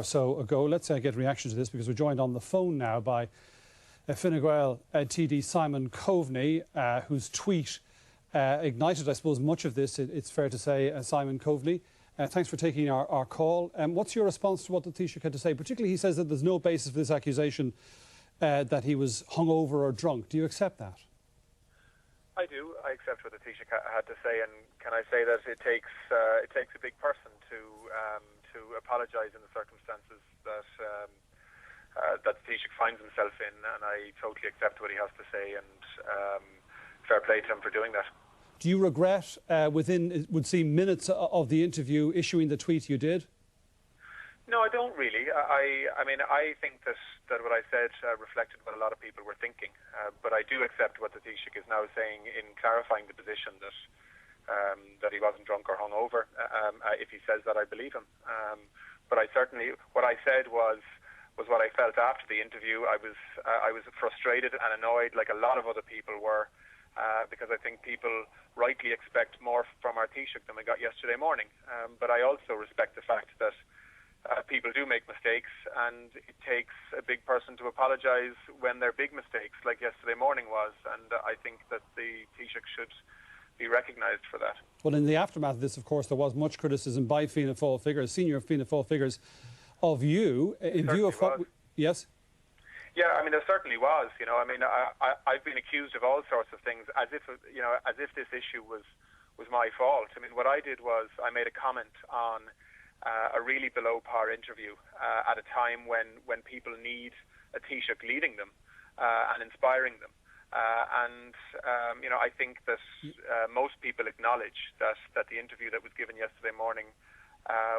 or so ago. Let's get reaction to this, because we're joined on the phone now by Fine Gael TD Simon Coveney, whose tweet ignited, I suppose, much of this, it's fair to say. Simon Coveney, thanks for taking our call. What's your response to what the Taoiseach had to say? Particularly, he says that there's no basis for this accusation that he was hungover or drunk. Do you accept that? I do. I accept what the Taoiseach had to say, and can I say that it takes a big person to apologise in the circumstances that the Taoiseach finds himself in, and I totally accept what he has to say, and fair play to him for doing that. Do you regret, within, it would seem, minutes of the interview, issuing the tweet you did? No, I don't really. I mean, I think that what I said reflected what a lot of people were thinking. But I do accept what the Taoiseach is now saying in clarifying the position that he wasn't drunk or hungover. If he says that, I believe him. But I certainly, what I said was what I felt after the interview. I was frustrated and annoyed, like a lot of other people were, because I think people rightly expect more from our Taoiseach than we got yesterday morning. But I also respect the fact that people do make mistakes, and it takes a big person to apologise when they're big mistakes, like yesterday morning was, and I think that the Taoiseach should be recognised for that. Well, in the aftermath of this, of course, there was much criticism by Fianna Fáil figures, senior Fianna Fáil figures, of you, in view of what... Yes? Yeah, I mean, there certainly was. You know, I mean, I've been accused of all sorts of things, as if this issue was my fault. I mean, what I did was I made a comment on a really below par interview at a time when people need a Taoiseach leading them and inspiring them. You know, I think that most people acknowledge that the interview that was given yesterday morning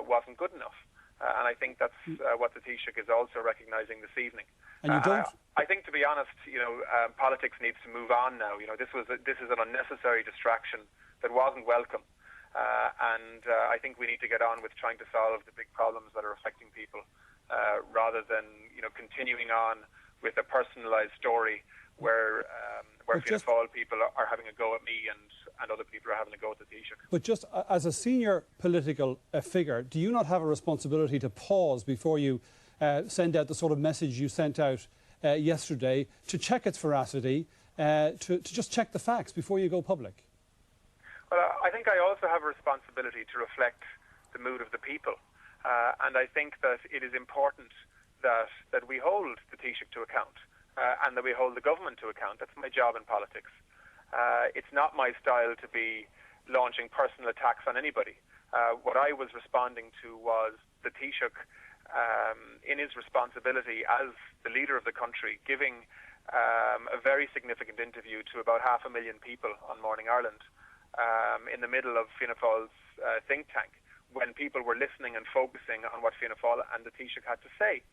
wasn't good enough. And I think that's what the Taoiseach is also recognising this evening. And you don't? I think, to be honest, you know, politics needs to move on now. You know, this is an unnecessary distraction that wasn't welcome. I think we need to get on with trying to solve the big problems that are affecting people, rather than, you know, continuing on with a personalised story where Fianna Fáil people are having a go at me and other people are having a go at the Taoiseach. But just as a senior political figure, do you not have a responsibility to pause before you send out the sort of message you sent out yesterday, to check its veracity, to just check the facts before you go public? Well, I think I also have a responsibility to reflect the mood of the people. And I think that it is important that we hold the Taoiseach to account, and that we hold the government to account. That's my job in politics. It's not my style to be launching personal attacks on anybody. What I was responding to was the Taoiseach, in his responsibility as the leader of the country, giving a very significant interview to about 500,000 people on Morning Ireland, in the middle of Fianna Fáil's think tank, when people were listening and focusing on what Fianna Fáil and the Taoiseach had to say.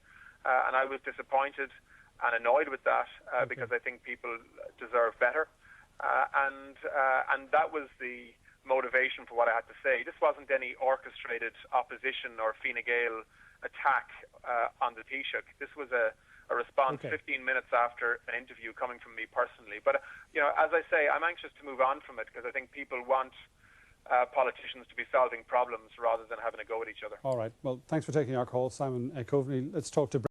And I was disappointed and annoyed with that, because I think people deserve better. And that was the motivation for what I had to say. This wasn't any orchestrated opposition or Fine Gael attack on the Taoiseach. This was a response 15 minutes after an interview coming from me personally. But, you know, as I say, I'm anxious to move on from it, because I think people want politicians to be solving problems rather than having a go at each other. All right. Well, thanks for taking our call, Simon Coveney. Let's talk to